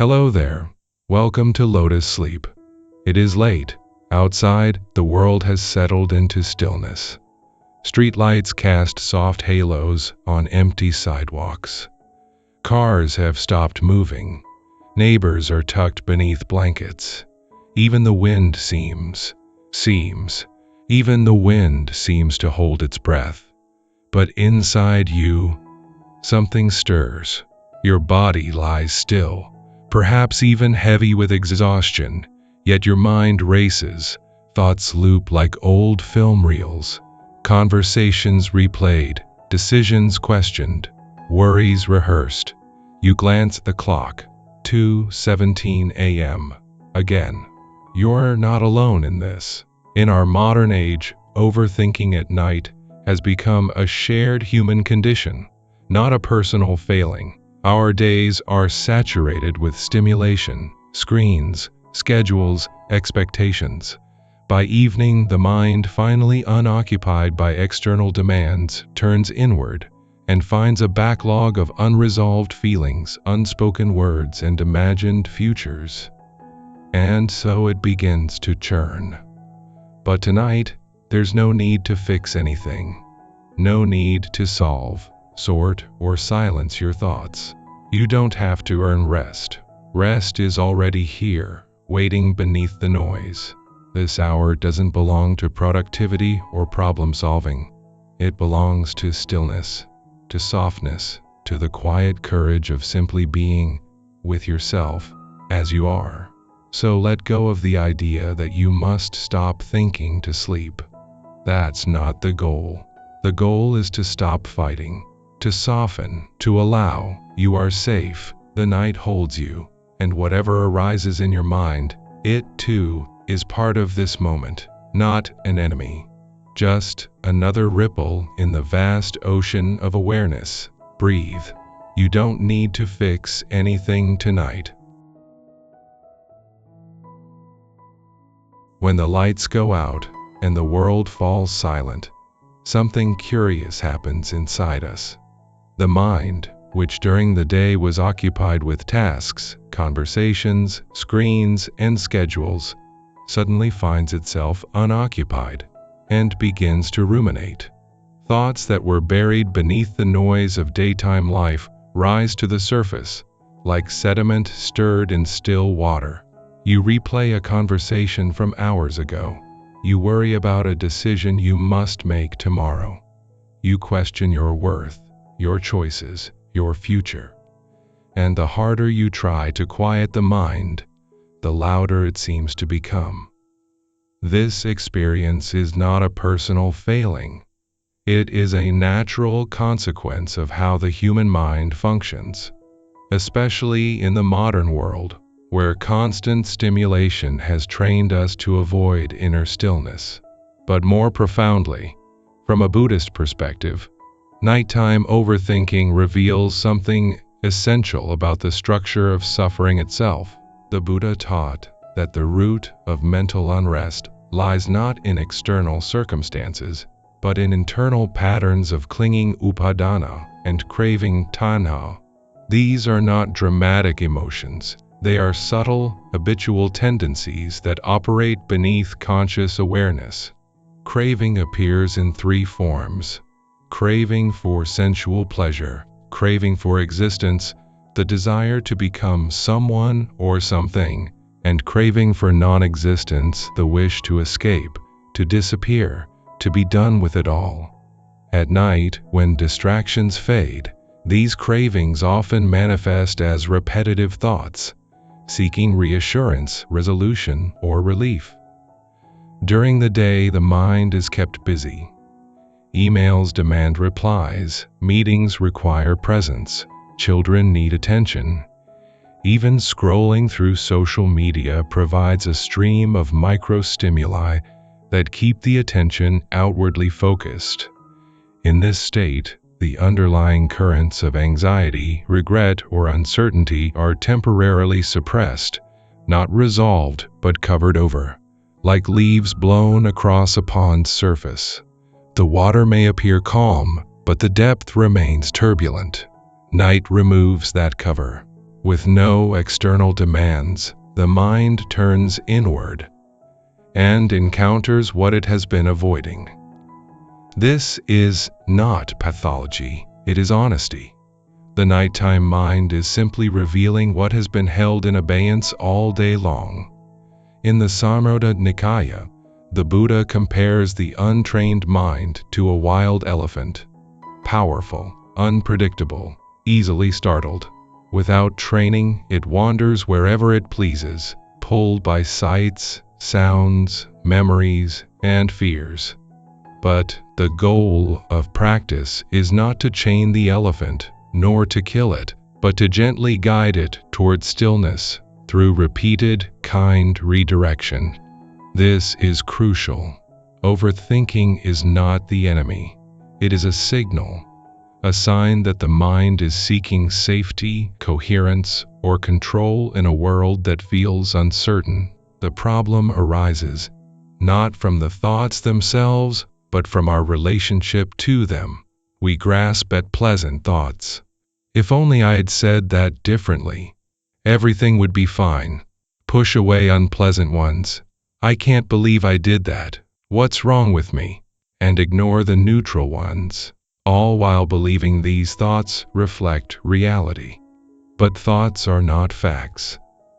Hello there. Welcome to Lotus Sleep. It is late. Outside, the world has settled into stillness. Streetlights cast soft halos on empty sidewalks. Cars have stopped moving. Neighbors are tucked beneath blankets. Even the wind seems to hold its breath. But inside you, something stirs. Your body lies still, perhaps even heavy with exhaustion, yet your mind races. Thoughts loop like old film reels. Conversations replayed, decisions questioned, worries rehearsed. You glance at the clock, 2:17 a.m. Again. You're not alone in this. In our modern age, overthinking at night has become a shared human condition, not a personal failing. Our days are saturated with stimulation, screens, schedules, expectations. By evening, the mind, finally unoccupied by external demands, turns inward and finds a backlog of unresolved feelings, unspoken words, and imagined futures. And so it begins to churn. But tonight, there's no need to fix anything. No need to solve, sort, or silence your thoughts. You don't have to earn rest. Rest is already here, waiting beneath the noise. This hour doesn't belong to productivity or problem solving. It belongs to stillness, to softness, to the quiet courage of simply being with yourself as you are. So let go of the idea that you must stop thinking to sleep. That's not the goal. The goal is to stop fighting, to soften, to allow. You are safe, the night holds you, and whatever arises in your mind, it too is part of this moment, not an enemy. Just another ripple in the vast ocean of awareness. Breathe. You don't need to fix anything tonight. When the lights go out and the world falls silent, something curious happens inside us. The mind, which during the day was occupied with tasks, conversations, screens, and schedules, suddenly finds itself unoccupied and begins to ruminate. Thoughts that were buried beneath the noise of daytime life rise to the surface, like sediment stirred in still water. You replay a conversation from hours ago. You worry about a decision you must make tomorrow. You question your worth, your choices, your future. And the harder you try to quiet the mind, the louder it seems to become. This experience is not a personal failing. It is a natural consequence of how the human mind functions, especially in the modern world, where constant stimulation has trained us to avoid inner stillness. But more profoundly, from a Buddhist perspective, nighttime overthinking reveals something essential about the structure of suffering itself. The Buddha taught that the root of mental unrest lies not in external circumstances, but in internal patterns of clinging upadana and craving tanha. These are not dramatic emotions. They are subtle, habitual tendencies that operate beneath conscious awareness. Craving appears in three forms: craving for sensual pleasure, craving for existence, the desire to become someone or something, and craving for non-existence, the wish to escape, to disappear, to be done with it all. At night, when distractions fade, these cravings often manifest as repetitive thoughts, seeking reassurance, resolution, or relief. During the day, the mind is kept busy. Emails demand replies, meetings require presence, children need attention. Even scrolling through social media provides a stream of micro-stimuli that keep the attention outwardly focused. In this state, the underlying currents of anxiety, regret, or uncertainty are temporarily suppressed, not resolved but covered over, like leaves blown across a pond's surface. The water may appear calm, but the depth remains turbulent. Night removes that cover. With no external demands, the mind turns inward and encounters what it has been avoiding. This is not pathology, it is honesty. The nighttime mind is simply revealing what has been held in abeyance all day long. In the Samyutta Nikaya, the Buddha compares the untrained mind to a wild elephant. Powerful, unpredictable, easily startled. Without training, it wanders wherever it pleases, pulled by sights, sounds, memories, and fears. But the goal of practice is not to chain the elephant, nor to kill it, but to gently guide it toward stillness through repeated, kind redirection. This is crucial. Overthinking is not the enemy. It is a signal, a sign that the mind is seeking safety, coherence, or control in a world that feels uncertain. The problem arises not from the thoughts themselves, but from our relationship to them. We grasp at pleasant thoughts. If only I had said that differently, everything would be fine. Push away unpleasant ones. I can't believe I did that. What's wrong with me? And ignore the neutral ones, all while believing these thoughts reflect reality. But thoughts are not facts.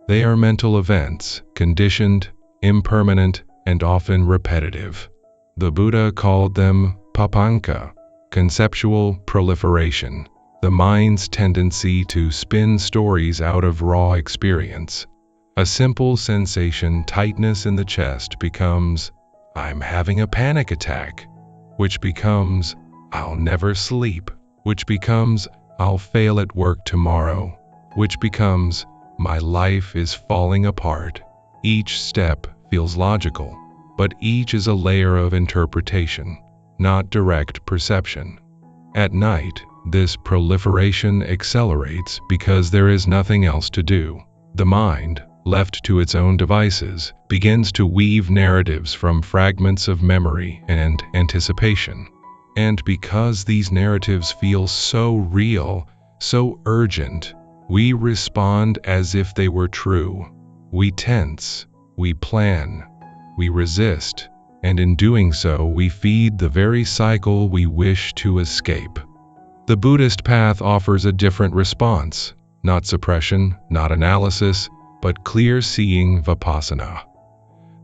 They are mental events, conditioned, impermanent, and often repetitive. The Buddha called them papanka, conceptual proliferation, the mind's tendency to spin stories out of raw experience. A simple sensation, tightness in the chest, becomes, I'm having a panic attack, which becomes, I'll never sleep, which becomes, I'll fail at work tomorrow, which becomes, my life is falling apart. Each step feels logical, but each is a layer of interpretation, not direct perception. At night, this proliferation accelerates because there is nothing else to do. The mind, left to its own devices, begins to weave narratives from fragments of memory and anticipation. And because these narratives feel so real, so urgent, we respond as if they were true. We tense, we plan, we resist, and in doing so we feed the very cycle we wish to escape. The Buddhist path offers a different response, not suppression, not analysis, but clear-seeing vipassana.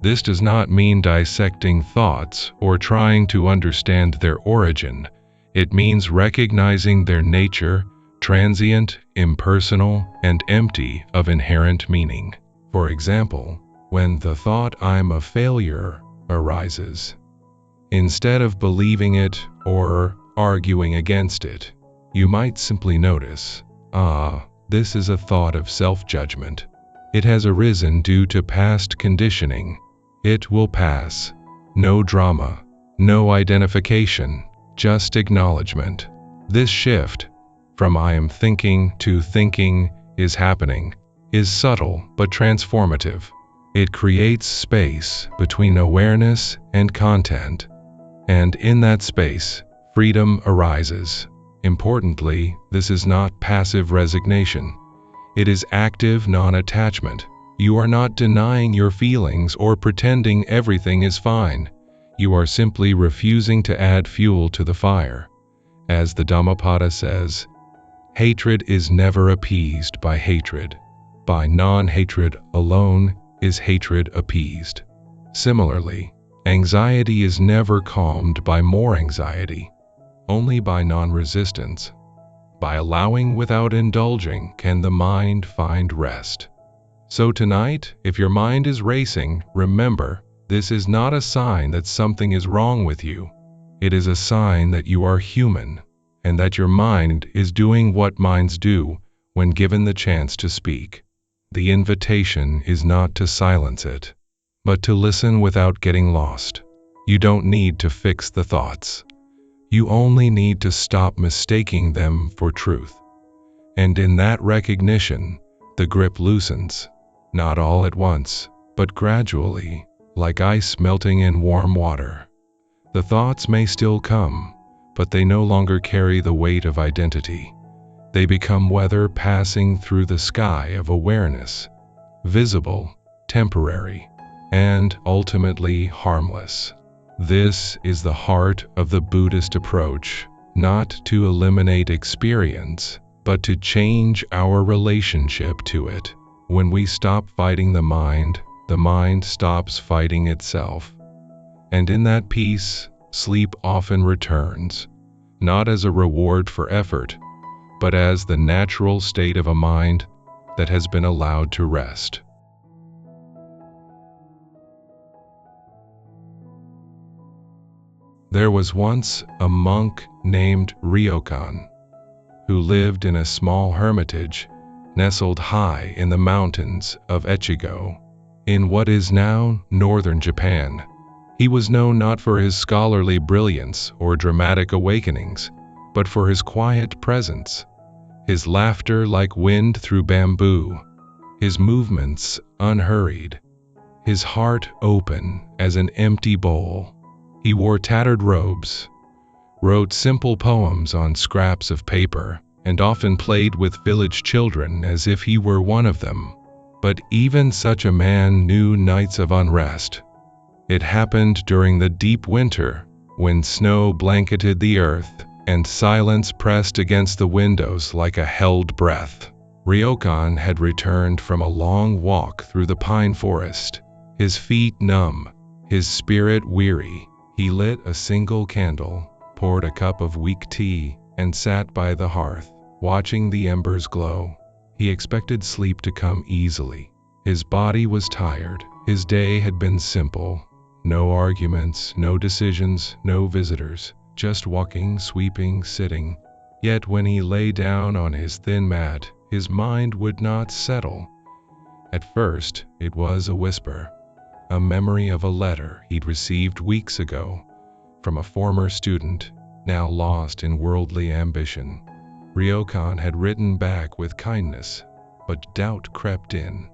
This does not mean dissecting thoughts or trying to understand their origin. It means recognizing their nature, transient, impersonal, and empty of inherent meaning. For example, when the thought I'm a failure arises, instead of believing it or arguing against it, you might simply notice, this is a thought of self-judgment. It has arisen due to past conditioning. It will pass. No drama, no identification, just acknowledgement. This shift, from I am thinking to thinking is happening, is subtle but transformative. It creates space between awareness and content, and in that space, freedom arises. Importantly, this is not passive resignation. It is active non-attachment. You are not denying your feelings or pretending everything is fine. You are simply refusing to add fuel to the fire. As the Dhammapada says, hatred is never appeased by hatred. By non-hatred alone is hatred appeased. Similarly, anxiety is never calmed by more anxiety, only by non-resistance. By allowing without indulging can the mind find rest. So tonight, if your mind is racing, remember, this is not a sign that something is wrong with you. It is a sign that you are human, and that your mind is doing what minds do when given the chance to speak. The invitation is not to silence it, but to listen without getting lost. You don't need to fix the thoughts. You only need to stop mistaking them for truth. And in that recognition, the grip loosens, not all at once, but gradually, like ice melting in warm water. The thoughts may still come, but they no longer carry the weight of identity. They become weather passing through the sky of awareness, visible, temporary, and ultimately harmless. This is the heart of the Buddhist approach, not to eliminate experience, but to change our relationship to it. When we stop fighting the mind stops fighting itself. And in that peace, sleep often returns, not as a reward for effort, but as the natural state of a mind that has been allowed to rest. There was once a monk named Ryokan, who lived in a small hermitage nestled high in the mountains of Echigo, in what is now northern Japan. He was known not for his scholarly brilliance or dramatic awakenings, but for his quiet presence, his laughter like wind through bamboo, his movements unhurried, his heart open as an empty bowl. He wore tattered robes, wrote simple poems on scraps of paper, and often played with village children as if he were one of them. But even such a man knew nights of unrest. It happened during the deep winter, when snow blanketed the earth and silence pressed against the windows like a held breath. Ryokan had returned from a long walk through the pine forest, his feet numb, his spirit weary. He lit a single candle, poured a cup of weak tea, and sat by the hearth, watching the embers glow. He expected sleep to come easily. His body was tired. His day had been simple. No arguments, no decisions, no visitors, just walking, sweeping, sitting. Yet when he lay down on his thin mat, his mind would not settle. At first, it was a whisper, a memory of a letter he'd received weeks ago from a former student, now lost in worldly ambition. Ryokan had written back with kindness, but doubt crept in.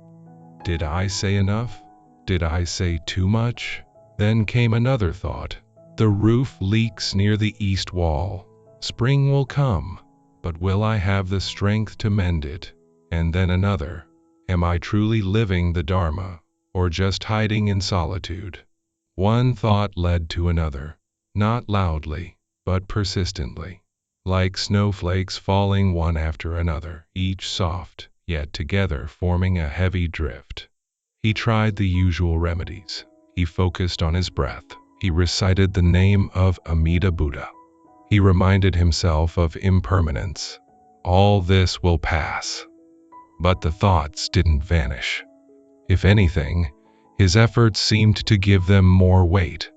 Did I say enough? Did I say too much? Then came another thought. The roof leaks near the east wall. Spring will come, but will I have the strength to mend it? And then another. Am I truly living the Dharma, or just hiding in solitude? One thought led to another, not loudly, but persistently, like snowflakes falling one after another, each soft, yet together forming a heavy drift. He tried the usual remedies. He focused on his breath. He recited the name of Amida Buddha. He reminded himself of impermanence. All this will pass. But the thoughts didn't vanish. If anything, his efforts seemed to give them more weight.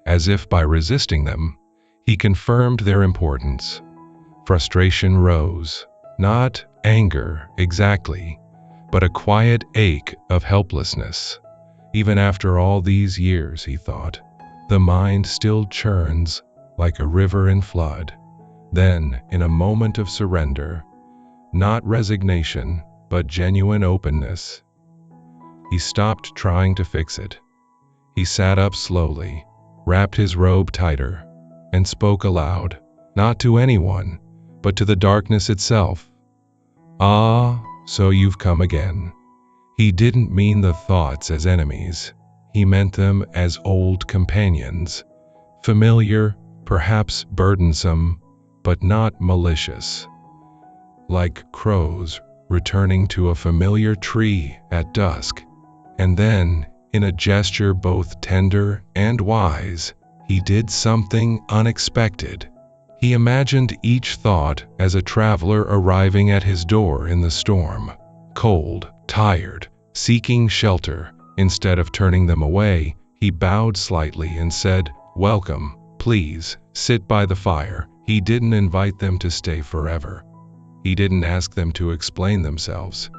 As if by resisting them, he confirmed their importance. Frustration rose, not anger exactly, but a quiet ache of helplessness. Even after all these years, he thought, the mind still churns like a river in flood. Then, in a moment of surrender, not resignation, but genuine openness, he stopped trying to fix it. He sat up slowly, wrapped his robe tighter, and spoke aloud, not to anyone, but to the darkness itself. Ah, so you've come again. He didn't mean the thoughts as enemies. He meant them as old companions, familiar, perhaps burdensome, but not malicious. Like crows returning to a familiar tree at dusk. And then, in a gesture both tender and wise, he did something unexpected. He imagined each thought as a traveler arriving at his door in the storm, cold, tired, seeking shelter. Instead of turning them away, he bowed slightly and said, "Welcome, please, sit by the fire." He didn't invite them to stay forever. He didn't ask them to explain themselves.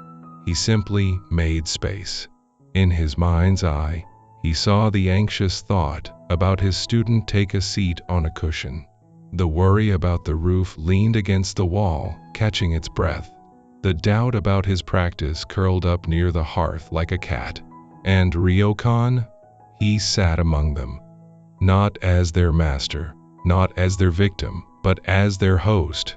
He simply made space. In his mind's eye, he saw the anxious thought about his student take a seat on a cushion. The worry about the roof leaned against the wall, catching its breath. The doubt about his practice curled up near the hearth like a cat. And Ryokan? He sat among them. Not as their master, not as their victim, but as their host.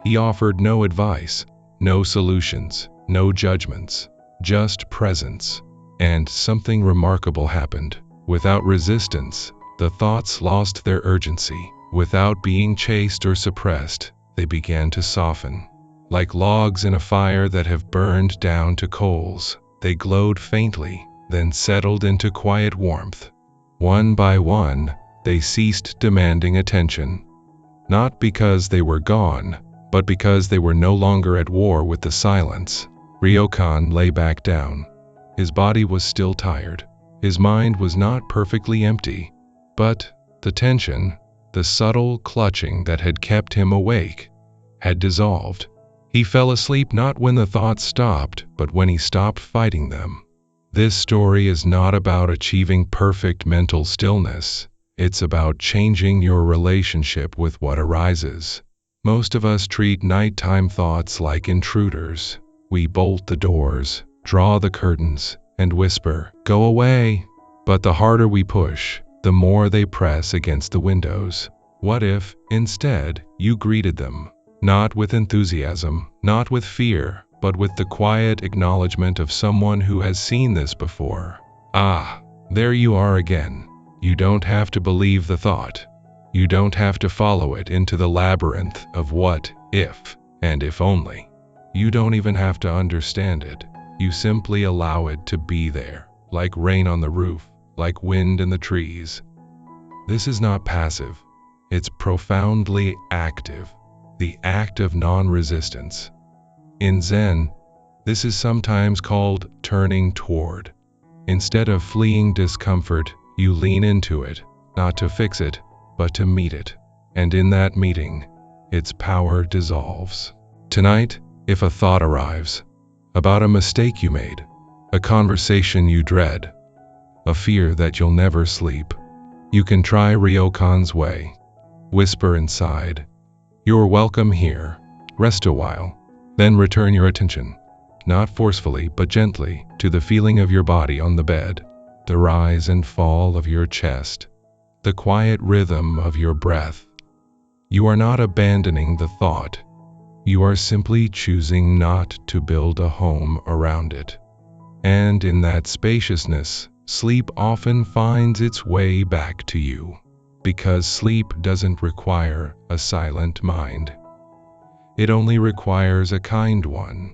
He offered no advice, no solutions, no judgments, just presence. And something remarkable happened. Without resistance, the thoughts lost their urgency. Without being chased or suppressed, they began to soften. Like logs in a fire that have burned down to coals, they glowed faintly, then settled into quiet warmth. One by one, they ceased demanding attention. Not because they were gone, but because they were no longer at war with the silence. Ryokan lay back down. His body was still tired. His mind was not perfectly empty, but the tension, the subtle clutching that had kept him awake, had dissolved. He fell asleep not when the thoughts stopped, but when he stopped fighting them. This story is not about achieving perfect mental stillness. It's about changing your relationship with what arises. Most of us treat nighttime thoughts like intruders. We bolt the doors, draw the curtains, and whisper, "Go away." But the harder we push, the more they press against the windows. What if, instead, you greeted them? Not with enthusiasm, not with fear, but with the quiet acknowledgement of someone who has seen this before. Ah, there you are again. You don't have to believe the thought. You don't have to follow it into the labyrinth of what, if, and if only. You don't even have to understand it. You simply allow it to be there, like rain on the roof, like wind in the trees. This is not passive. It's profoundly active. The act of non-resistance. In Zen, this is sometimes called turning toward. Instead of fleeing discomfort, you lean into it, not to fix it, but to meet it. And in that meeting, its power dissolves. Tonight, if a thought arrives, about a mistake you made, a conversation you dread, a fear that you'll never sleep, you can try Ryokan's way. Whisper inside, "You're welcome here." Rest a while, then return your attention, not forcefully but gently, to the feeling of your body on the bed, the rise and fall of your chest, the quiet rhythm of your breath. You are not abandoning the thought. You are simply choosing not to build a home around it. And in that spaciousness, sleep often finds its way back to you. Because sleep doesn't require a silent mind. It only requires a kind one.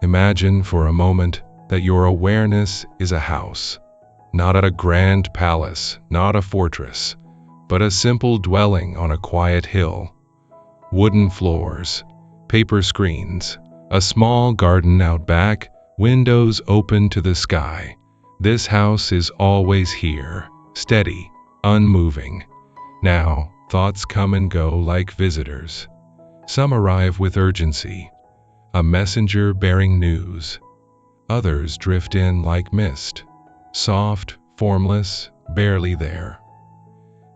Imagine for a moment that your awareness is a house, not a grand palace, not a fortress, but a simple dwelling on a quiet hill. Wooden floors, paper screens, a small garden out back, windows open to the sky. This house is always here, steady, unmoving. Now, thoughts come and go like visitors. Some arrive with urgency, a messenger bearing news. Others drift in like mist, soft, formless, barely there.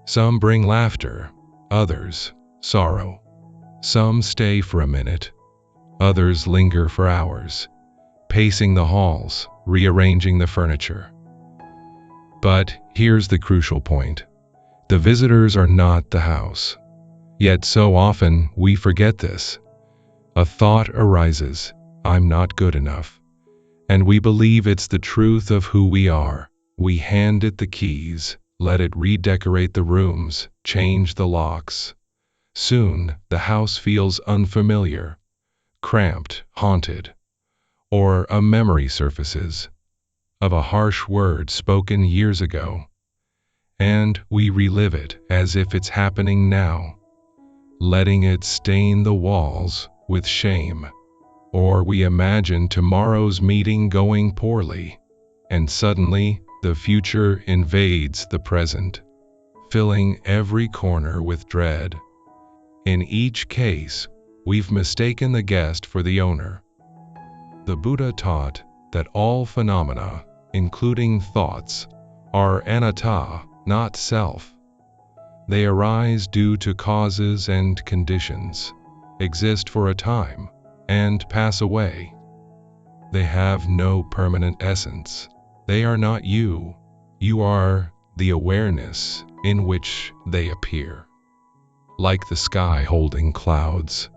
Some bring laughter, others, sorrow. Some stay for a minute, others linger for hours, pacing the halls, rearranging the furniture. But here's the crucial point. The visitors are not the house. Yet so often we forget this. A thought arises, "I'm not good enough." And we believe it's the truth of who we are. We hand it the keys, let it redecorate the rooms, change the locks. Soon, the house feels unfamiliar, cramped, haunted. Or a memory surfaces of a harsh word spoken years ago, and we relive it as if it's happening now, letting it stain the walls with shame. Or we imagine tomorrow's meeting going poorly, and suddenly the future invades the present, filling every corner with dread. In each case, we've mistaken the guest for the owner. The Buddha taught that all phenomena, including thoughts, are anatta, not self. They arise due to causes and conditions, exist for a time, and pass away. They have no permanent essence. They are not you. You are the awareness in which they appear. Like the sky holding clouds,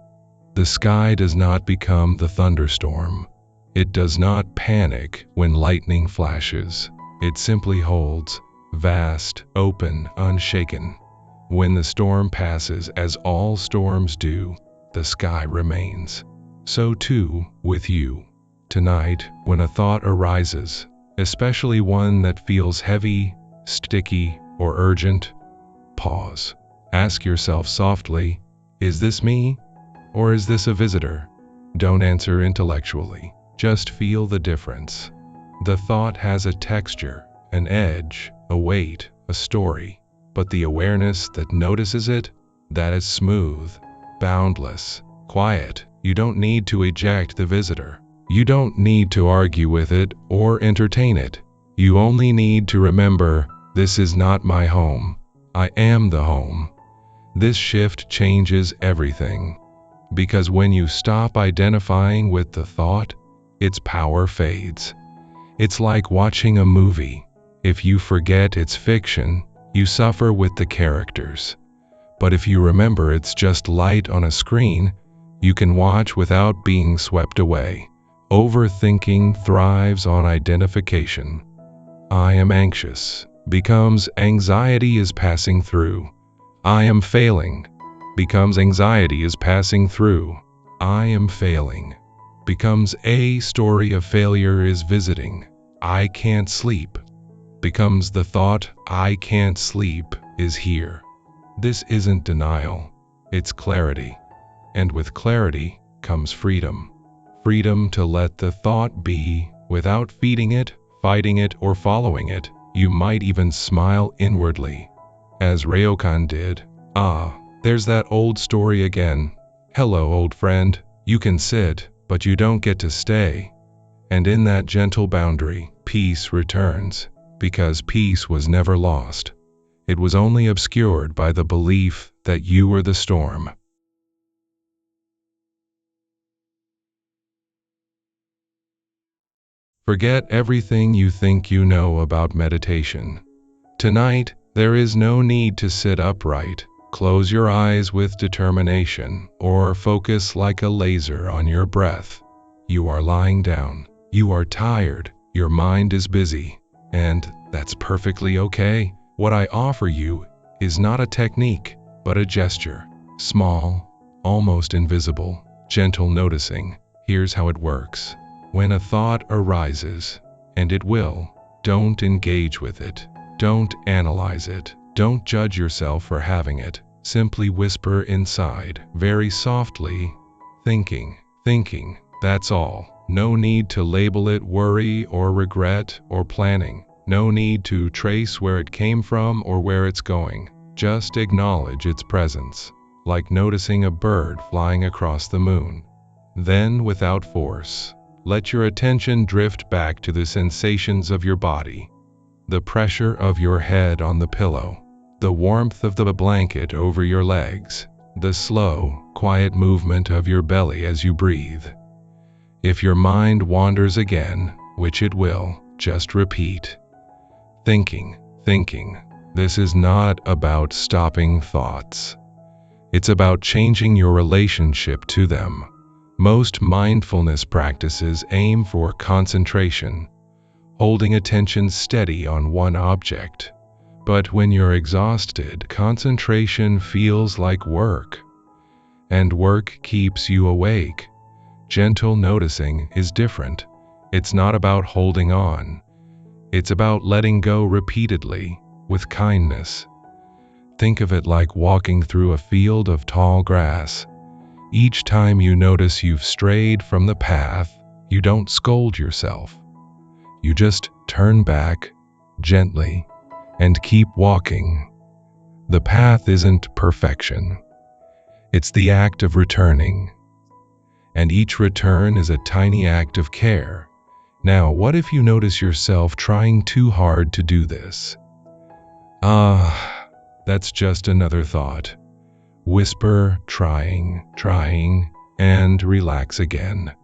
the sky does not become the thunderstorm. It does not panic when lightning flashes. It simply holds, vast, open, unshaken. When the storm passes, as all storms do, the sky remains. So too with you. Tonight, when a thought arises, especially one that feels heavy, sticky, or urgent, pause. Ask yourself softly, is this me? Or is this a visitor? Don't answer intellectually. Just feel the difference. The thought has a texture, an edge, a weight, a story. But the awareness that notices it, that is smooth, boundless, quiet. You don't need to eject the visitor. You don't need to argue with it or entertain it. You only need to remember, this is not my home. I am the home. This shift changes everything. Because when you stop identifying with the thought, its power fades. It's like watching a movie. If you forget it's fiction, you suffer with the characters. But if you remember it's just light on a screen, you can watch without being swept away. Overthinking thrives on identification. I am anxious becomes anxiety is passing through. I am failing becomes anxiety is passing through. I am failing becomes a story of failure is visiting. I can't sleep becomes the thought I can't sleep is here. This isn't denial, it's clarity. And with clarity comes freedom. Freedom to let the thought be without feeding it, fighting it, or following it. You might even smile inwardly, as Ryokan did. Ah, there's that old story again. Hello, old friend. You can sit, but you don't get to stay. And in that gentle boundary, peace returns, because peace was never lost. It was only obscured by the belief that you were the storm. Forget everything you think you know about meditation. Tonight, there is no need to sit upright, close your eyes with determination, or focus like a laser on your breath. You are lying down. You are tired. Your mind is busy. And that's perfectly okay. What I offer you is not a technique, but a gesture. Small, almost invisible, gentle noticing. Here's how it works. When a thought arises, and it will, don't engage with it. Don't analyze it. Don't judge yourself for having it. Simply whisper inside, very softly, thinking, that's all. No need to label it worry or regret or planning. No need to trace where it came from or where it's going. Just acknowledge its presence, like noticing a bird flying across the moon. Then, without force, let your attention drift back to the sensations of your body. The pressure of your head on the pillow, the warmth of the blanket over your legs, the slow, quiet movement of your belly as you breathe. If your mind wanders again, which it will, just repeat. Thinking. This is not about stopping thoughts. It's about changing your relationship to them. Most mindfulness practices aim for concentration, holding attention steady on one object. But when you're exhausted, concentration feels like work, and work keeps you awake. Gentle noticing is different. It's not about holding on. It's about letting go repeatedly, with kindness. Think of it like walking through a field of tall grass. Each time you notice you've strayed from the path, you don't scold yourself. You just turn back, gently, and keep walking. The path isn't perfection. It's the act of returning. And each return is a tiny act of care. Now, what if you notice yourself trying too hard to do this? That's just another thought. Whisper, trying, and relax again.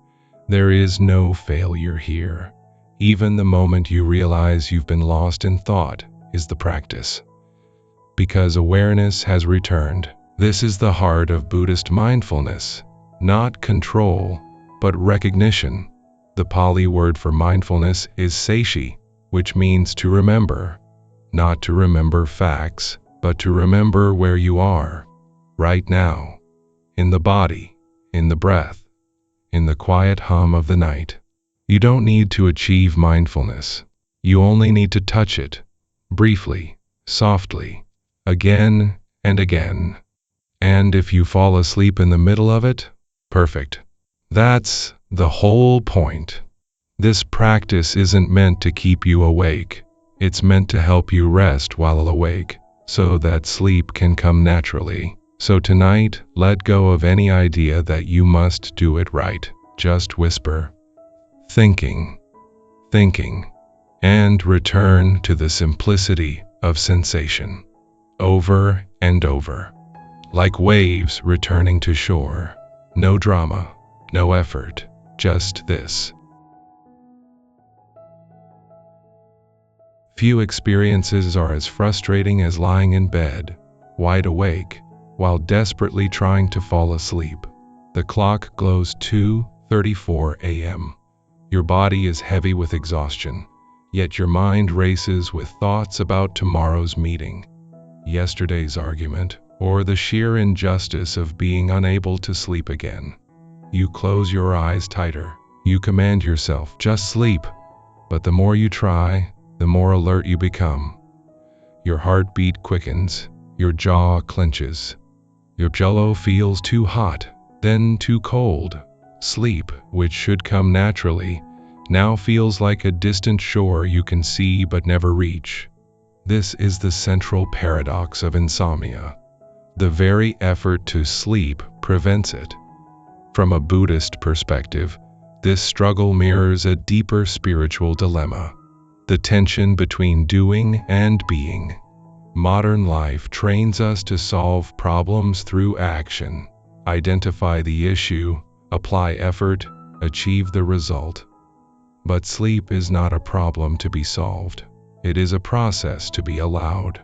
There is no failure here. Even the moment you realize you've been lost in thought is the practice. Because awareness has returned. This is the heart of Buddhist mindfulness, not control, but recognition. The Pali word for mindfulness is sati, which means to remember, not to remember facts, but to remember where you are, right now, in the body, in the breath, in the quiet hum of the night. You don't need to achieve mindfulness. You only need to touch it, briefly, softly, again and again. And if you fall asleep in the middle of it, perfect. That's the whole point. This practice isn't meant to keep you awake. It's meant to help you rest while awake, so that sleep can come naturally. So tonight, let go of any idea that you must do it right. Just whisper, thinking, and return to the simplicity of sensation. Over and over. Like waves returning to shore. No drama, no effort, just this. Few experiences are as frustrating as lying in bed, wide awake, while desperately trying to fall asleep. The clock glows 2:34 a.m. Your body is heavy with exhaustion, yet your mind races with thoughts about tomorrow's meeting, yesterday's argument, or the sheer injustice of being unable to sleep again. You close your eyes tighter. You command yourself, just sleep. But the more you try, the more alert you become. Your heartbeat quickens, your jaw clenches. Your jello feels too hot, then too cold. Sleep, which should come naturally, now feels like a distant shore you can see but never reach. This is the central paradox of insomnia. The very effort to sleep prevents it. From a Buddhist perspective, this struggle mirrors a deeper spiritual dilemma. The tension between doing and being. Modern life trains us to solve problems through action, identify the issue, apply effort, achieve the result. But sleep is not a problem to be solved. It is a process to be allowed.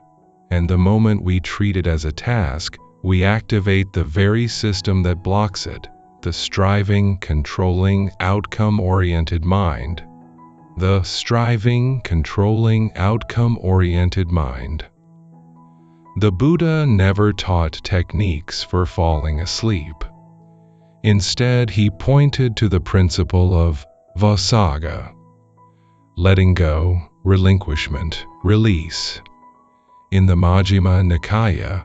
And the moment we treat it as a task, we activate the very system that blocks it, the striving, controlling, outcome-oriented mind. The striving, controlling, outcome-oriented mind. The Buddha never taught techniques for falling asleep. Instead, he pointed to the principle of vasaga, letting go, relinquishment, release. In the Majjhima Nikaya,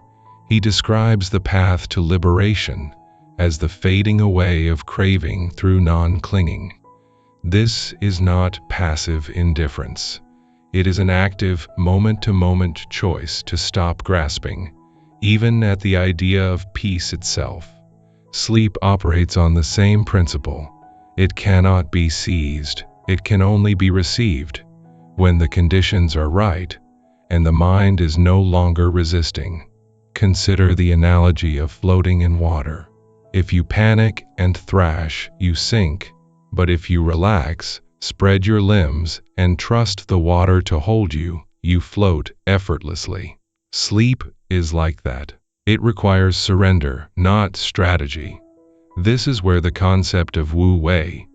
he describes the path to liberation as the fading away of craving through non-clinging. This is not passive indifference. It is an active, moment-to-moment choice to stop grasping, even at the idea of peace itself. Sleep operates on the same principle. It cannot be seized, it can only be received, when the conditions are right, and the mind is no longer resisting. Consider the analogy of floating in water. If you panic and thrash, you sink. But if you relax, spread your limbs, and trust the water to hold you, you float effortlessly. Sleep is like that. It requires surrender, not strategy. This is where the concept of Wu Wei,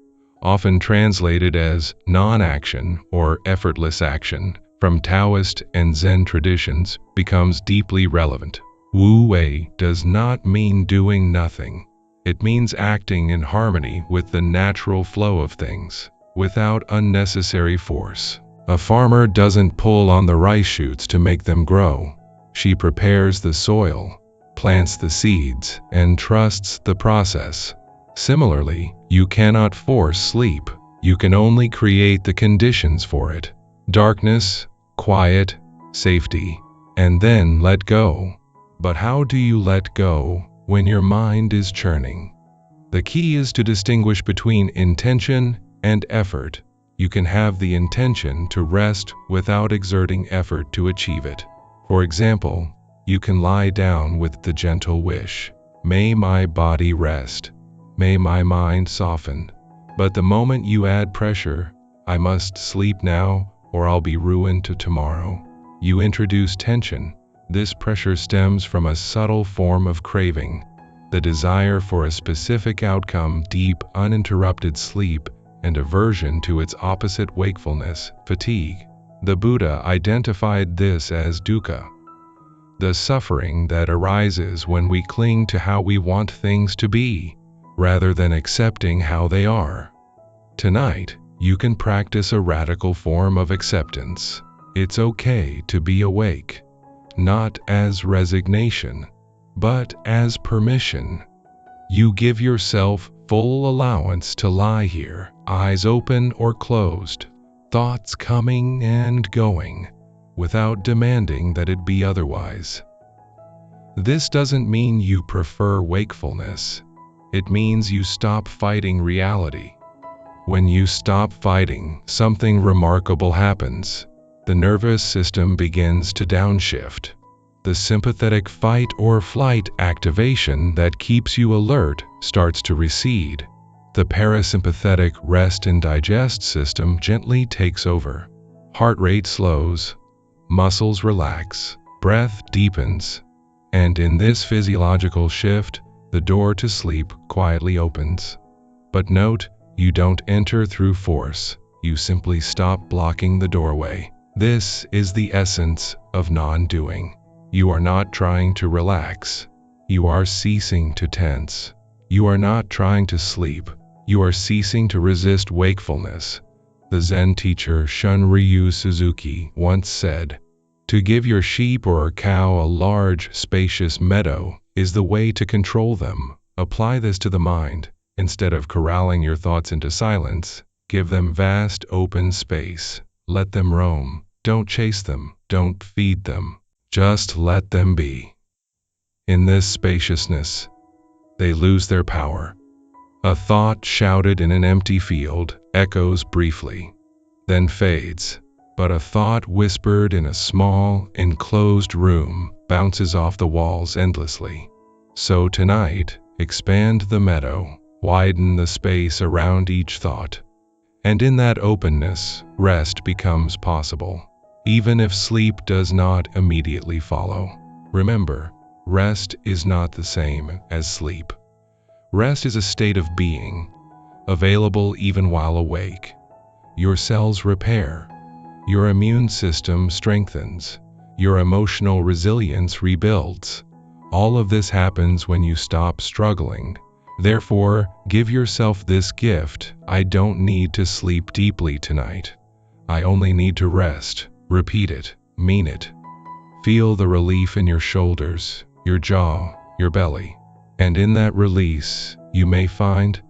often translated as non-action or effortless action, from Taoist and Zen traditions, becomes deeply relevant. Wu Wei does not mean doing nothing. It means acting in harmony with the natural flow of things, without unnecessary force. A farmer doesn't pull on the rice shoots to make them grow. She prepares the soil, plants the seeds, and trusts the process. Similarly, you cannot force sleep. You can only create the conditions for it. Darkness, quiet, safety, and then let go. But how do you let go when your mind is churning? The key is to distinguish between intention and effort. You can have the intention to rest without exerting effort to achieve it. For example, you can lie down with the gentle wish, "May my body rest, may my mind soften." But the moment you add pressure, "I must sleep now or I'll be ruined to tomorrow," you introduce tension. This pressure stems from a subtle form of craving, the desire for a specific outcome, deep, uninterrupted sleep, and aversion to its opposite, wakefulness, fatigue. The Buddha identified this as dukkha, the suffering that arises when we cling to how we want things to be, rather than accepting how they are. Tonight, you can practice a radical form of acceptance. It's okay to be awake, not as resignation, but as permission. You give yourself full allowance to lie here, eyes open or closed, thoughts coming and going, without demanding that it be otherwise. This doesn't mean you prefer wakefulness. It means you stop fighting reality. When you stop fighting, something remarkable happens. The nervous system begins to downshift. The sympathetic fight or flight activation that keeps you alert starts to recede. The parasympathetic rest and digest system gently takes over. Heart rate slows, muscles relax, breath deepens, and in this physiological shift, the door to sleep quietly opens. But note, you don't enter through force, you simply stop blocking the doorway. This is the essence of non-doing. You are not trying to relax. You are ceasing to tense. You are not trying to sleep. You are ceasing to resist wakefulness. The Zen teacher Shunryu Suzuki once said, "To give your sheep or cow a large, spacious meadow is the way to control them." Apply this to the mind. Instead of corralling your thoughts into silence, give them vast open space. Let them roam. Don't chase them. Don't feed them. Just let them be. In this spaciousness, they lose their power. A thought shouted in an empty field echoes briefly, then fades. But a thought whispered in a small, enclosed room bounces off the walls endlessly. So tonight, expand the meadow, widen the space around each thought. And in that openness, rest becomes possible, even if sleep does not immediately follow. Remember, rest is not the same as sleep. Rest is a state of being, available even while awake. Your cells repair. Your immune system strengthens. Your emotional resilience rebuilds. All of this happens when you stop struggling. Therefore, give yourself this gift. I don't need to sleep deeply tonight. I only need to rest. Repeat it. Mean it. Feel the relief in your shoulders, your jaw, your belly. And in that release, you may find,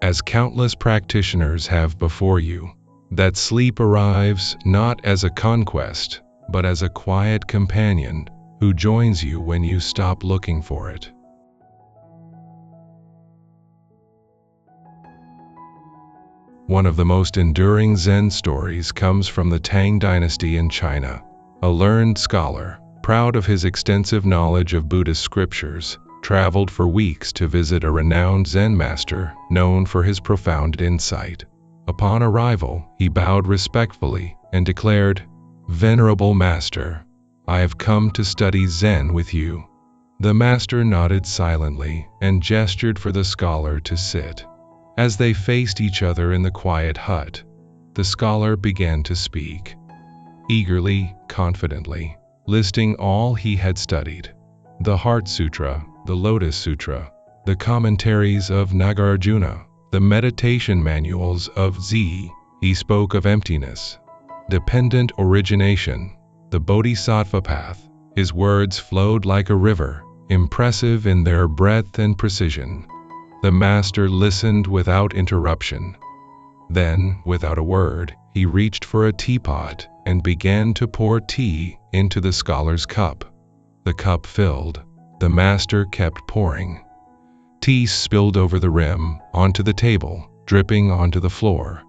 as countless practitioners have before you, that sleep arrives not as a conquest, but as a quiet companion who joins you when you stop looking for it. One of the most enduring Zen stories comes from the Tang Dynasty in China. A learned scholar, proud of his extensive knowledge of Buddhist scriptures, traveled for weeks to visit a renowned Zen master known for his profound insight. Upon arrival, he bowed respectfully and declared, "Venerable Master, I have come to study Zen with you." The master nodded silently and gestured for the scholar to sit. As they faced each other in the quiet hut, the scholar began to speak, eagerly, confidently, listing all he had studied: the Heart Sutra, the Lotus Sutra, the commentaries of Nagarjuna, the meditation manuals of Z. He spoke of emptiness, dependent origination, the Bodhisattva path. His words flowed like a river, impressive in their breadth and precision. The master listened without interruption. Then, without a word, he reached for a teapot and began to pour tea into the scholar's cup. The cup filled. The master kept pouring. Tea spilled over the rim, onto the table, dripping onto the floor.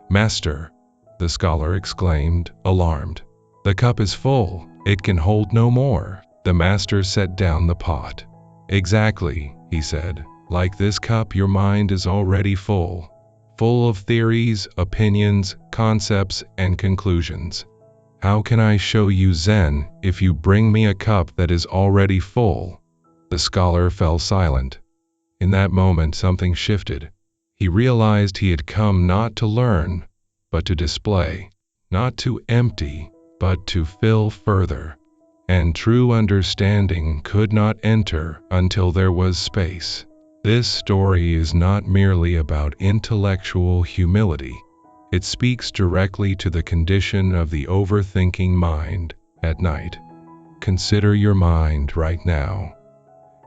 "Master," the scholar exclaimed, alarmed. "The cup is full. It can hold no more." The master set down the pot. "Exactly," he said. "Like this cup, your mind is already full of theories, opinions, concepts, and conclusions. How can I show you Zen if you bring me a cup that is already full? The scholar fell silent. In that moment something shifted. He realized he had come not to learn, but to display, not to empty, but to fill further. And true understanding could not enter until there was space. This story is not merely about intellectual humility. It speaks directly to the condition of the overthinking mind at night. Consider your mind right now.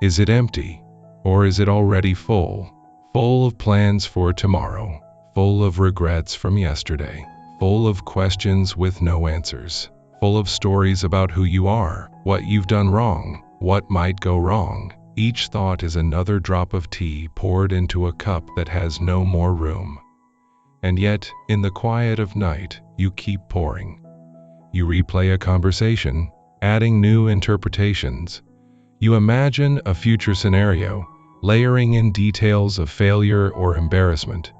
Is it empty, or is it already full? Full of plans for tomorrow, full of regrets from yesterday, full of questions with no answers, full of stories about who you are, what you've done wrong, what might go wrong. Each thought is another drop of tea poured into a cup that has no more room. And yet, in the quiet of night, you keep pouring. You replay a conversation, adding new interpretations. You imagine a future scenario, layering in details of failure or embarrassment.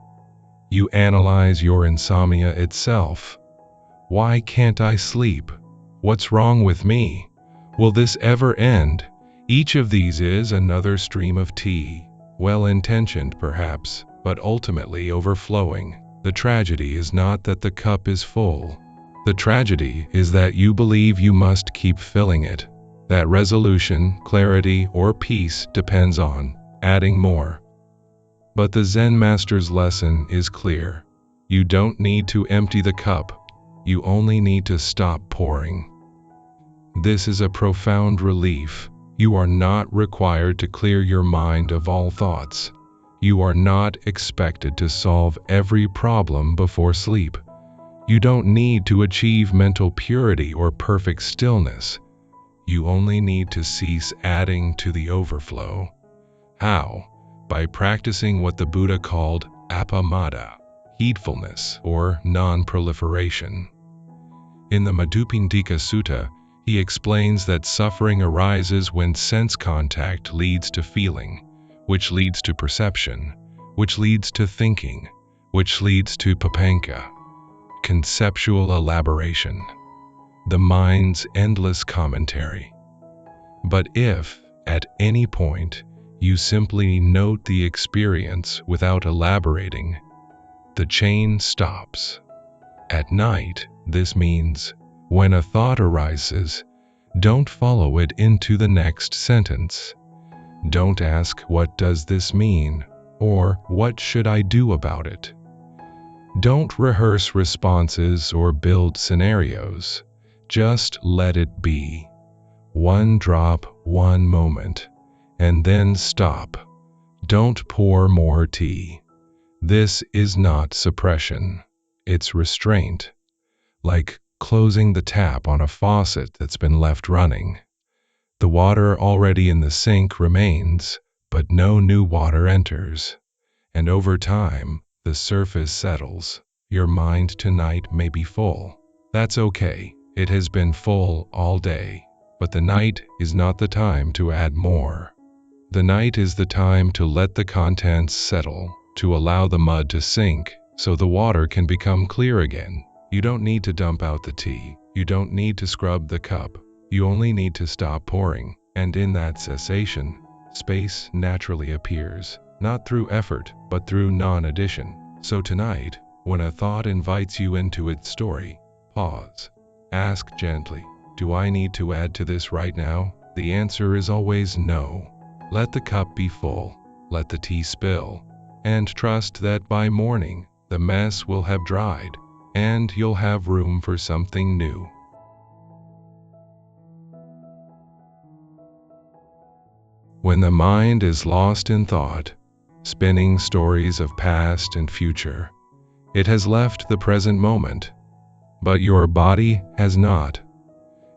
You analyze your insomnia itself. Why can't I sleep? What's wrong with me? Will this ever end? Each of these is another stream of tea, well-intentioned perhaps, but ultimately overflowing. The tragedy is not that the cup is full. The tragedy is that you believe you must keep filling it. That resolution, clarity, or peace depends on adding more. But the Zen master's lesson is clear. You don't need to empty the cup. You only need to stop pouring. This is a profound relief. You are not required to clear your mind of all thoughts. You are not expected to solve every problem before sleep. You don't need to achieve mental purity or perfect stillness. You only need to cease adding to the overflow. How? By practicing what the Buddha called appamada, heedfulness or non-proliferation. In the Madhupindika Sutta, he explains that suffering arises when sense contact leads to feeling, which leads to perception, which leads to thinking, which leads to papanka, conceptual elaboration, the mind's endless commentary. But if, at any point, you simply note the experience without elaborating, the chain stops. At night, this means, when a thought arises, don't follow it into the next sentence. Don't ask, "What does this mean?" or "What should I do about it?" Don't rehearse responses or build scenarios. Just let it be. One drop, one moment, and then stop. Don't pour more tea. This is not suppression. It's restraint. Like closing the tap on a faucet that's been left running. The water already in the sink remains, but no new water enters. And over time, the surface settles. Your mind tonight may be full. That's okay. It has been full all day. But the night is not the time to add more. The night is the time to let the contents settle, to allow the mud to sink, so the water can become clear again. You don't need to dump out the tea. You don't need to scrub the cup. You only need to stop pouring, and in that cessation, space naturally appears, not through effort, but through non-addition. So tonight, when a thought invites you into its story, pause. Ask gently, "Do I need to add to this right now?" The answer is always no. Let the cup be full, let the tea spill, and trust that by morning, the mess will have dried, and you'll have room for something new. When the mind is lost in thought, spinning stories of past and future, it has left the present moment. But your body has not.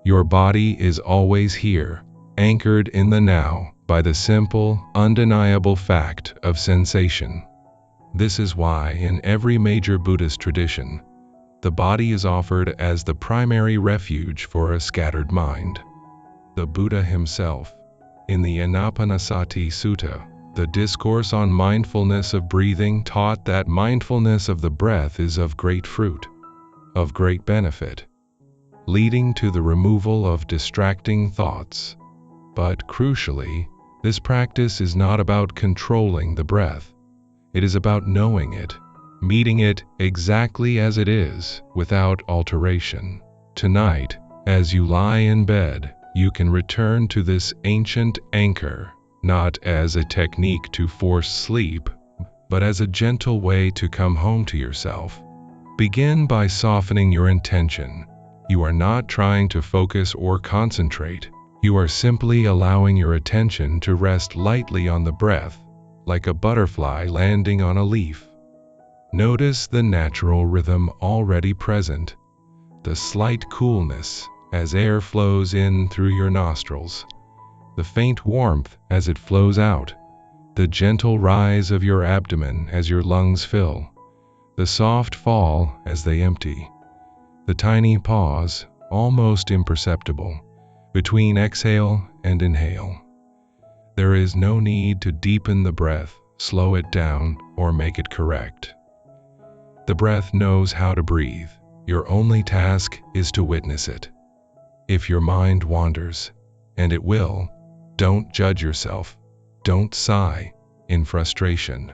Your body is always here, anchored in the now by the simple, undeniable fact of sensation. This is why in every major Buddhist tradition, the body is offered as the primary refuge for a scattered mind. The Buddha himself, in the Anapanasati Sutta, the discourse on mindfulness of breathing, taught that mindfulness of the breath is of great fruit, of great benefit. leading to the removal of distracting thoughts. But crucially, this practice is not about controlling the breath. It is about knowing it, meeting it exactly as it is, without alteration. Tonight, as you lie in bed, you can return to this ancient anchor, not as a technique to force sleep, but as a gentle way to come home to yourself. Begin by softening your intention. You are not trying to focus or concentrate. You are simply allowing your attention to rest lightly on the breath, like a butterfly landing on a leaf. Notice the natural rhythm already present, the slight coolness as air flows in through your nostrils, the faint warmth as it flows out, the gentle rise of your abdomen as your lungs fill, the soft fall as they empty, the tiny pause, almost imperceptible, between exhale and inhale. There is no need to deepen the breath, slow it down, or make it correct. The breath knows how to breathe. Your only task is to witness it. If your mind wanders, and it will, don't judge yourself. Don't sigh in frustration.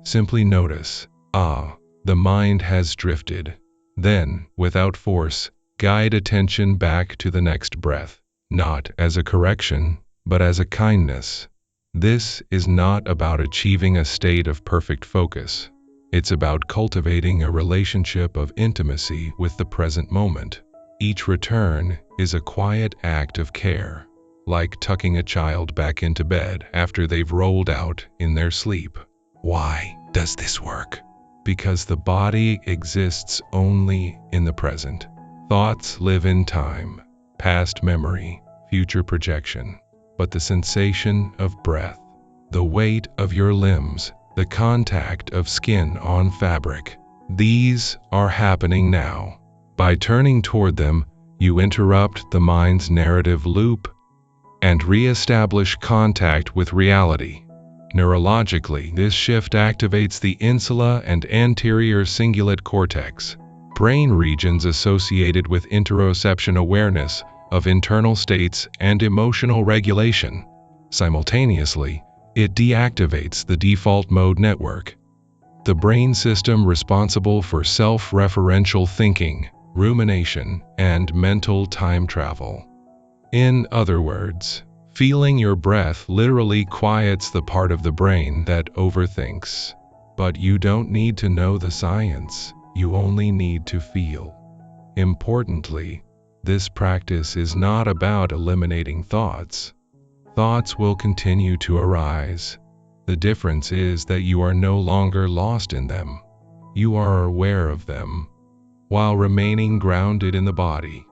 Simply notice, the mind has drifted. Then, without force, guide attention back to the next breath, not as a correction, but as a kindness. This is not about achieving a state of perfect focus. It's about cultivating a relationship of intimacy with the present moment. Each return is a quiet act of care, like tucking a child back into bed after they've rolled out in their sleep. Why does this work? Because the body exists only in the present. Thoughts live in time, past memory, future projection. But the sensation of breath, the weight of your limbs, the contact of skin on fabric, these are happening now. By turning toward them, you interrupt the mind's narrative loop and re-establish contact with reality. Neurologically, this shift activates the insula and anterior cingulate cortex, brain regions associated with interoception awareness of internal states and emotional regulation. Simultaneously, it deactivates the default mode network, the brain system responsible for self-referential thinking, rumination, and mental time travel. In other words, feeling your breath literally quiets the part of the brain that overthinks. But you don't need to know the science, you only need to feel. Importantly, this practice is not about eliminating thoughts. Thoughts will continue to arise. The difference is that you are no longer lost in them. You are aware of them, while remaining grounded in the body.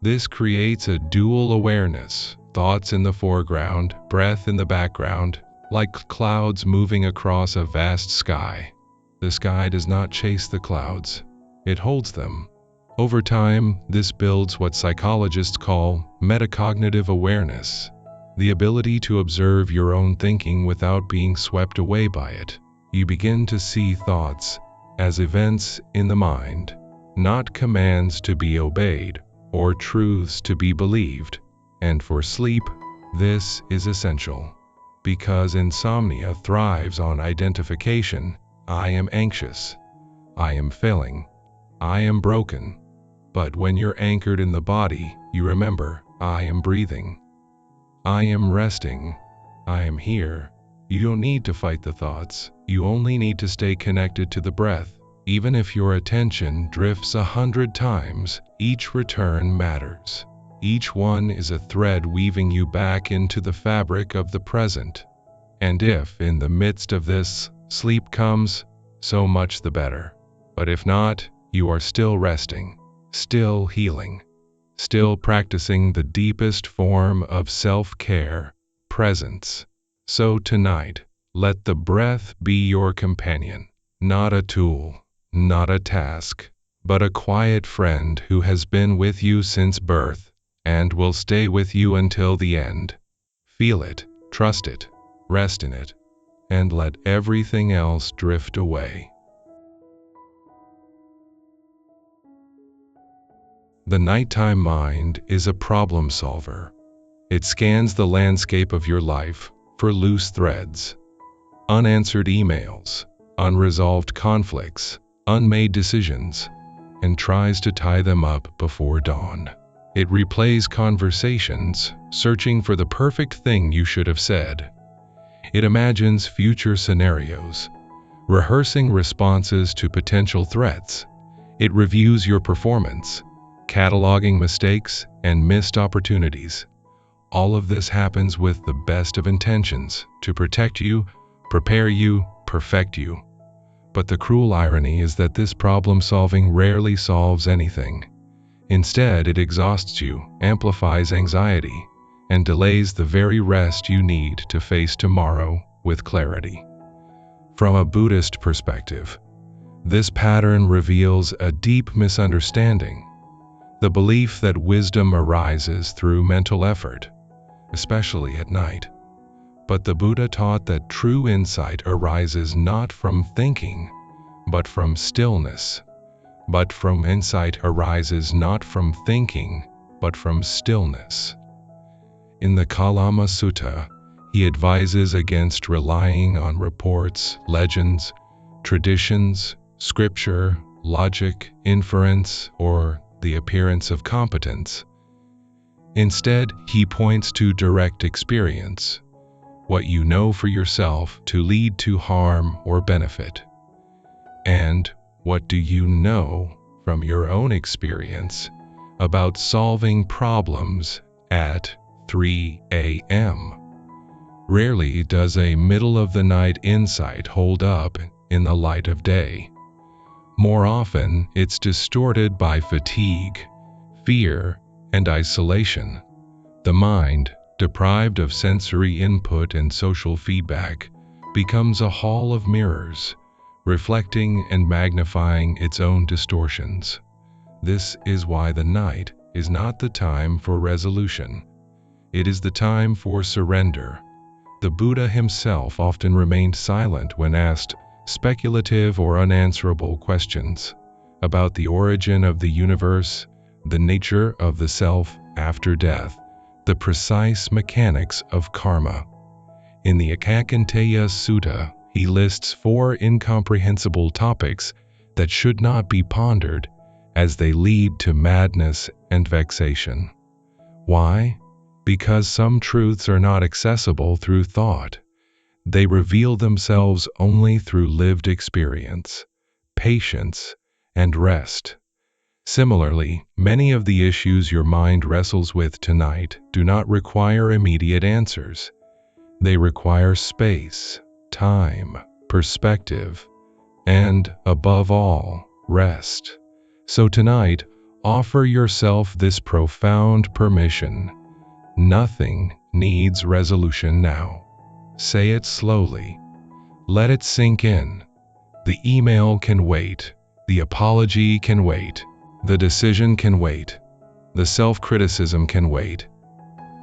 This creates a dual awareness, thoughts in the foreground, breath in the background, like clouds moving across a vast sky. The sky does not chase the clouds, it holds them. Over time, this builds what psychologists call metacognitive awareness, the ability to observe your own thinking without being swept away by it. You begin to see thoughts as events in the mind, not commands to be obeyed or truths to be believed. And for sleep, this is essential, because insomnia thrives on identification. I am anxious. I am failing. I am broken. But when you're anchored in the body, you remember, I am breathing. I am resting. I am here. You don't need to fight the thoughts. You only need to stay connected to the breath. Even if your attention drifts 100 times, each return matters. Each one is a thread weaving you back into the fabric of the present. And if, in the midst of this, sleep comes, so much the better. But if not, you are still resting, still healing, still practicing the deepest form of self-care, presence. So tonight, let the breath be your companion, not a tool, not a task, but a quiet friend who has been with you since birth and will stay with you until the end. Feel it, trust it, rest in it, and let everything else drift away. The nighttime mind is a problem solver. It scans the landscape of your life for loose threads, unanswered emails, unresolved conflicts, unmade decisions, and tries to tie them up before dawn. It replays conversations, searching for the perfect thing you should have said. It imagines future scenarios, rehearsing responses to potential threats. It reviews your performance, cataloging mistakes and missed opportunities. All of this happens with the best of intentions to protect you, prepare you, perfect you. But the cruel irony is that this problem-solving rarely solves anything. Instead, it exhausts you, amplifies anxiety, and delays the very rest you need to face tomorrow with clarity. From a Buddhist perspective, this pattern reveals a deep misunderstanding, the belief that wisdom arises through mental effort, especially at night. But the Buddha taught that true insight arises not from thinking, but from stillness. But from insight arises not from thinking, but from stillness. In the Kalama Sutta, he advises against relying on reports, legends, traditions, scripture, logic, inference, or the appearance of competence. Instead, he points to direct experience, what you know for yourself to lead to harm or benefit. And what do you know from your own experience about solving problems at 3 a.m.? Rarely does a middle-of-the-night insight hold up in the light of day. More often, it's distorted by fatigue, fear, and isolation. The mind, deprived of sensory input and social feedback, becomes a hall of mirrors, reflecting and magnifying its own distortions. This is why the night is not the time for resolution. It is the time for surrender. The Buddha himself often remained silent when asked speculative or unanswerable questions about the origin of the universe, the nature of the self after death, the precise mechanics of karma. In the Akakanteya Sutta, he lists 4 incomprehensible topics that should not be pondered, as they lead to madness and vexation. Why? Because some truths are not accessible through thought. They reveal themselves only through lived experience, patience, and rest. Similarly, many of the issues your mind wrestles with tonight do not require immediate answers. They require space, time, perspective, and, above all, rest. So tonight, offer yourself this profound permission. Nothing needs resolution now. Say it slowly. Let it sink in. The email can wait. The apology can wait. The decision can wait. The self-criticism can wait.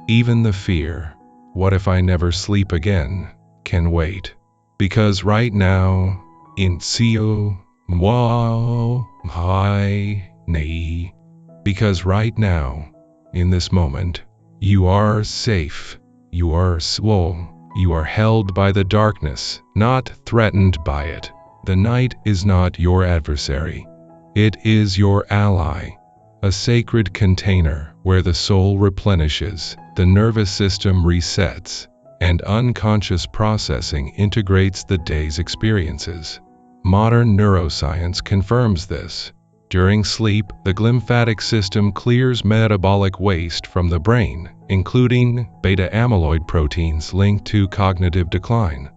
Even the fear, what if I never sleep again, can wait. Because right now, in Sio, Mwao, Hai, Nei, because right now, in this moment, you are safe, you are slow, you are held by the darkness, not threatened by it. The night is not your adversary. It is your ally, a sacred container where the soul replenishes, the nervous system resets, and unconscious processing integrates the day's experiences. Modern neuroscience confirms this. During sleep, the glymphatic system clears metabolic waste from the brain, including beta-amyloid proteins linked to cognitive decline.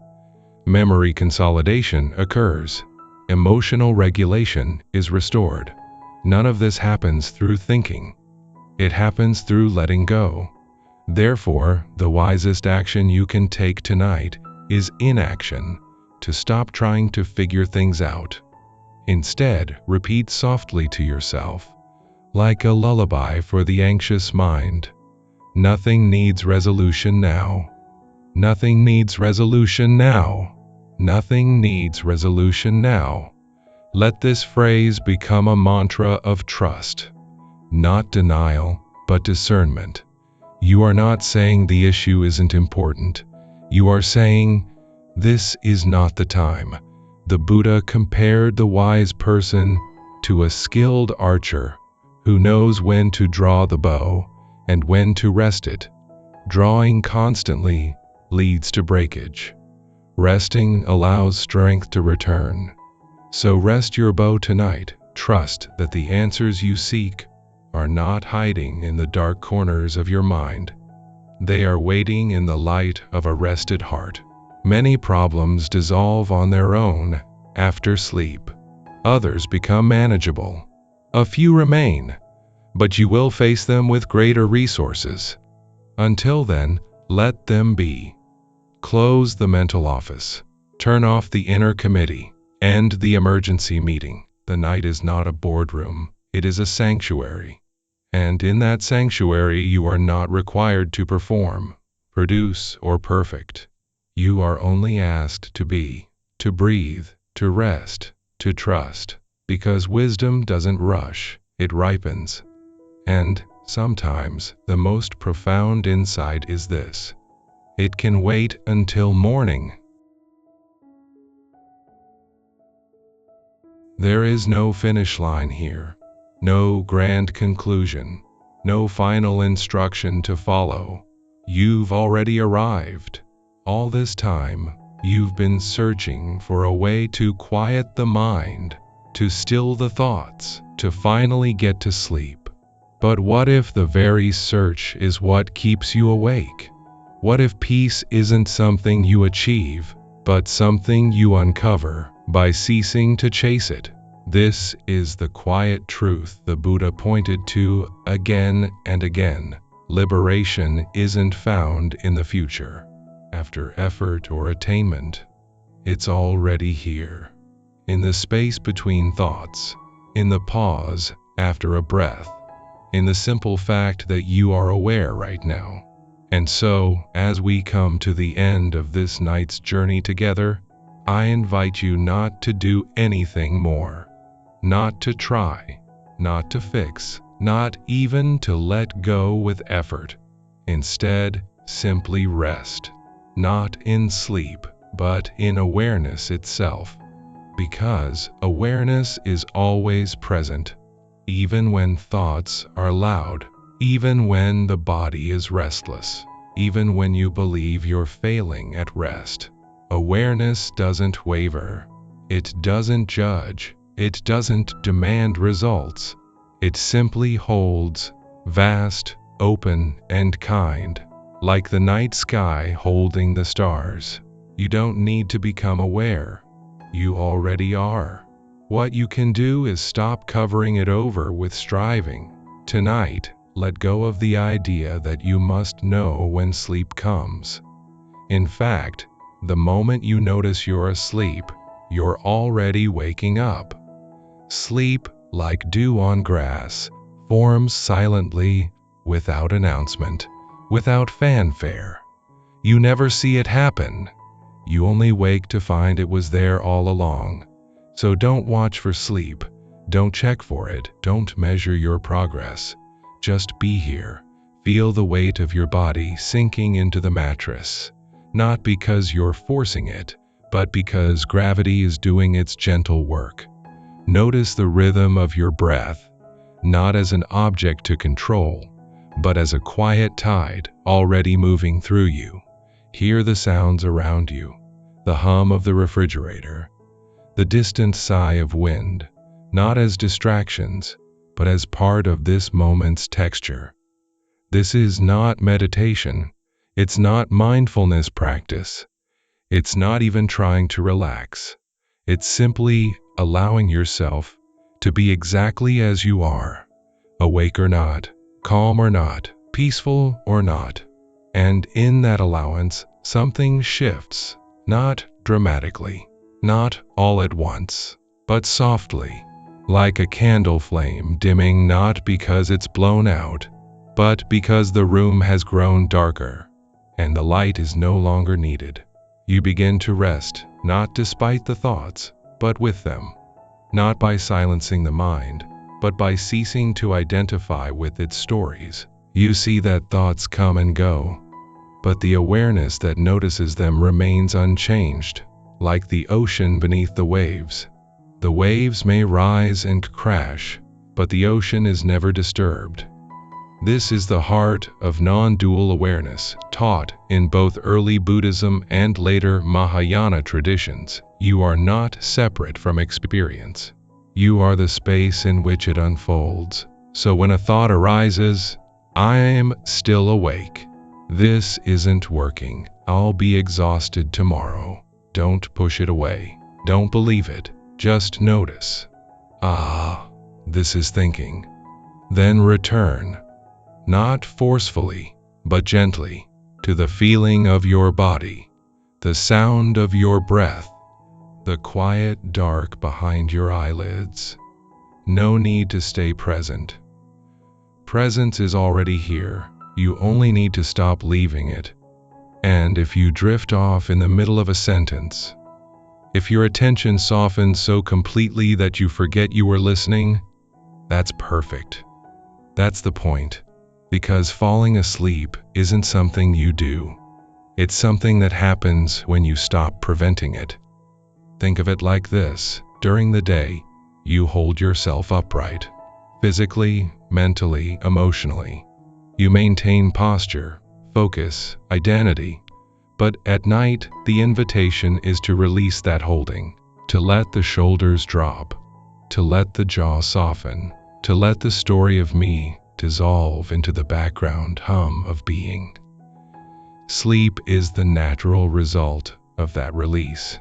Memory consolidation occurs. Emotional regulation is restored. None of this happens through thinking. It happens through letting go. Therefore, the wisest action you can take tonight is inaction, to stop trying to figure things out. Instead, repeat softly to yourself, like a lullaby for the anxious mind. Nothing needs resolution now. Nothing needs resolution now. Nothing needs resolution now. Let this phrase become a mantra of trust. not denial, but discernment. You are not saying the issue isn't important. You are saying, this is not the time. The Buddha compared the wise person to a skilled archer who knows when to draw the bow and when to rest it. Drawing constantly leads to breakage. Resting allows strength to return. So rest your bow tonight. Trust that the answers you seek are not hiding in the dark corners of your mind. They are waiting in the light of a rested heart. Many problems dissolve on their own after sleep. Others become manageable. A few remain, but you will face them with greater resources. Until then, let them be. Close the mental office. Turn off the inner committee. End the emergency meeting. The night is not a boardroom. It is a sanctuary. And in that sanctuary, you are not required to perform, produce, or perfect. You are only asked to be, to breathe, to rest, to trust, because wisdom doesn't rush, it ripens. And sometimes the most profound insight is this: it can wait until morning. There is no finish line here, no grand conclusion, no final instruction to follow. You've already arrived. All this time, you've been searching for a way to quiet the mind, to still the thoughts, to finally get to sleep. But what if the very search is what keeps you awake? What if peace isn't something you achieve, but something you uncover by ceasing to chase it? This is the quiet truth the Buddha pointed to again and again. Liberation isn't found in the future, after effort or attainment. It's already here, in the space between thoughts, in the pause after a breath, in the simple fact that you are aware right now. And so, as we come to the end of this night's journey together, I invite you not to do anything more, not to try, not to fix, not even to let go with effort. Instead, simply rest. Not in sleep, but in awareness itself. Because awareness is always present, even when thoughts are loud, even when the body is restless, even when you believe you're failing at rest. Awareness doesn't waver. It doesn't judge. It doesn't demand results. It simply holds, vast, open, and kind. Like the night sky holding the stars. You don't need to become aware. You already are. What you can do is stop covering it over with striving. Tonight, let go of the idea that you must know when sleep comes. In fact, the moment you notice you're asleep, you're already waking up. Sleep, like dew on grass, forms silently, without announcement. Without fanfare. You never see it happen. You only wake to find it was there all along. So don't watch for sleep. Don't check for it. Don't measure your progress. Just be here. Feel the weight of your body sinking into the mattress. Not because you're forcing it, but because gravity is doing its gentle work. Notice the rhythm of your breath, not as an object to control, but as a quiet tide already moving through you. Hear the sounds around you, the hum of the refrigerator, the distant sigh of wind, not as distractions, but as part of this moment's texture. This is not meditation. It's not mindfulness practice. It's not even trying to relax. It's simply allowing yourself to be exactly as you are, awake or not, calm or not, peaceful or not. And in that allowance, something shifts, not dramatically, not all at once, but softly, like a candle flame dimming not because it's blown out, but because the room has grown darker, and the light is no longer needed. You begin to rest, not despite the thoughts, but with them, not by silencing the mind, but by ceasing to identify with its stories. You see that thoughts come and go, but the awareness that notices them remains unchanged, like the ocean beneath the waves. The waves may rise and crash, but the ocean is never disturbed. This is the heart of non-dual awareness, taught in both early Buddhism and later Mahayana traditions. You are not separate from experience. You are the space in which it unfolds. So when a thought arises, I am still awake. This isn't working. I'll be exhausted tomorrow. Don't push it away. Don't believe it. Just notice. Ah, this is thinking. Then return, not forcefully, but gently, to the feeling of your body, the sound of your breath, the quiet dark behind your eyelids. No need to stay present. Presence is already here. You only need to stop leaving it. And if you drift off in the middle of a sentence, if your attention softens so completely that you forget you were listening, that's perfect. That's the point. Because falling asleep isn't something you do. It's something that happens when you stop preventing it. Think of it like this. During the day, you hold yourself upright. Physically, mentally, emotionally. You maintain posture, focus, identity. But at night, the invitation is to release that holding, to let the shoulders drop, to let the jaw soften, to let the story of me dissolve into the background hum of being. Sleep is the natural result of that release.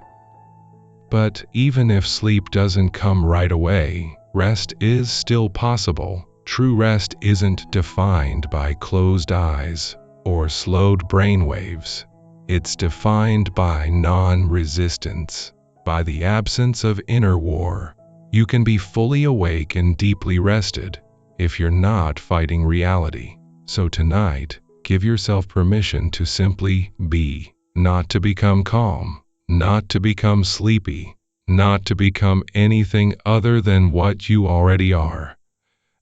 But even if sleep doesn't come right away, rest is still possible. True rest isn't defined by closed eyes or slowed brainwaves. It's defined by non-resistance, by the absence of inner war. You can be fully awake and deeply rested if you're not fighting reality. So tonight, give yourself permission to simply be, not to become calm, not to become sleepy, not to become anything other than what you already are.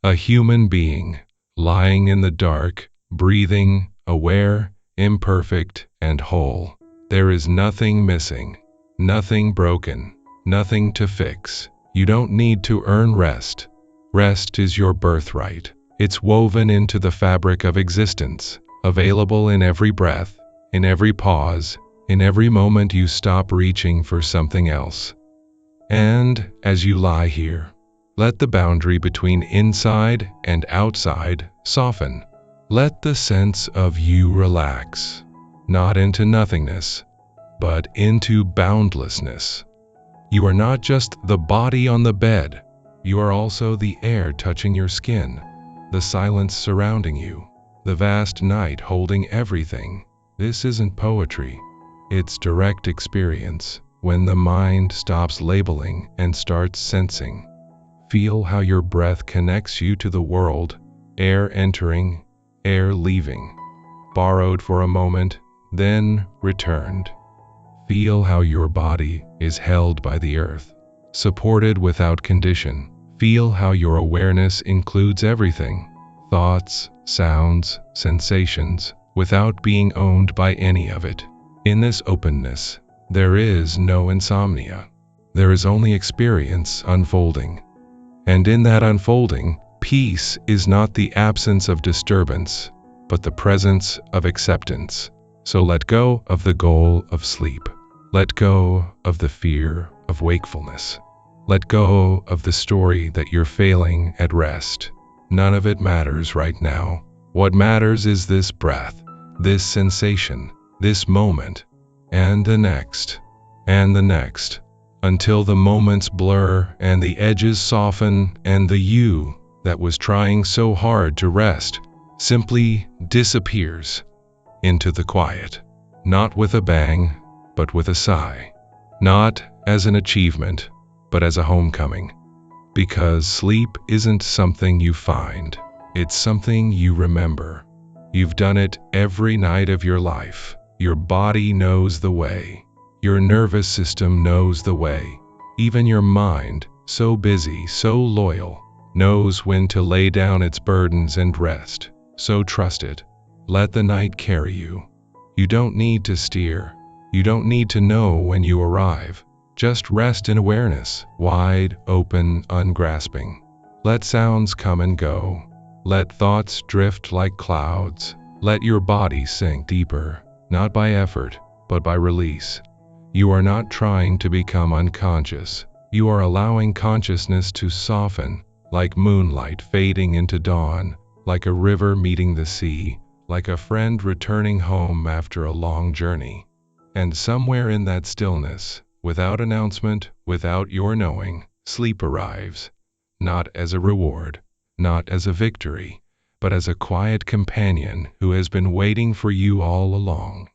A human being, lying in the dark, breathing, aware, imperfect, and whole. There is nothing missing, nothing broken, nothing to fix. You don't need to earn rest. Rest is your birthright. It's woven into the fabric of existence, available in every breath, in every pause, in every moment you stop reaching for something else. And as you lie here, let the boundary between inside and outside soften. Let the sense of you relax, not into nothingness, but into boundlessness. You are not just the body on the bed. You are also the air touching your skin, the silence surrounding you, the vast night holding everything. This isn't poetry. It's direct experience. When the mind stops labeling and starts sensing, feel how your breath connects you to the world, air entering, air leaving, borrowed for a moment, then returned. Feel how your body is held by the earth, supported without condition. Feel how your awareness includes everything, thoughts, sounds, sensations, without being owned by any of it. In this openness, there is no insomnia. There is only experience unfolding. And in that unfolding, peace is not the absence of disturbance, but the presence of acceptance. So let go of the goal of sleep. Let go of the fear of wakefulness. Let go of the story that you're failing at rest. None of it matters right now. What matters is this breath, this sensation, this moment, and the next, until the moments blur and the edges soften and the you that was trying so hard to rest simply disappears into the quiet, not with a bang, but with a sigh, not as an achievement, but as a homecoming. Because sleep isn't something you find, it's something you remember. You've done it every night of your life. Your body knows the way. Your nervous system knows the way. Even your mind, so busy, so loyal, knows when to lay down its burdens and rest. So trust it. Let the night carry you. You don't need to steer. You don't need to know when you arrive. Just rest in awareness, wide, open, ungrasping. Let sounds come and go. Let thoughts drift like clouds. Let your body sink deeper, not by effort, but by release. You are not trying to become unconscious. You are allowing consciousness to soften, like moonlight fading into dawn, like a river meeting the sea, like a friend returning home after a long journey. And somewhere in that stillness, without announcement, without your knowing, sleep arrives. Not as a reward, not as a victory, but as a quiet companion who has been waiting for you all along.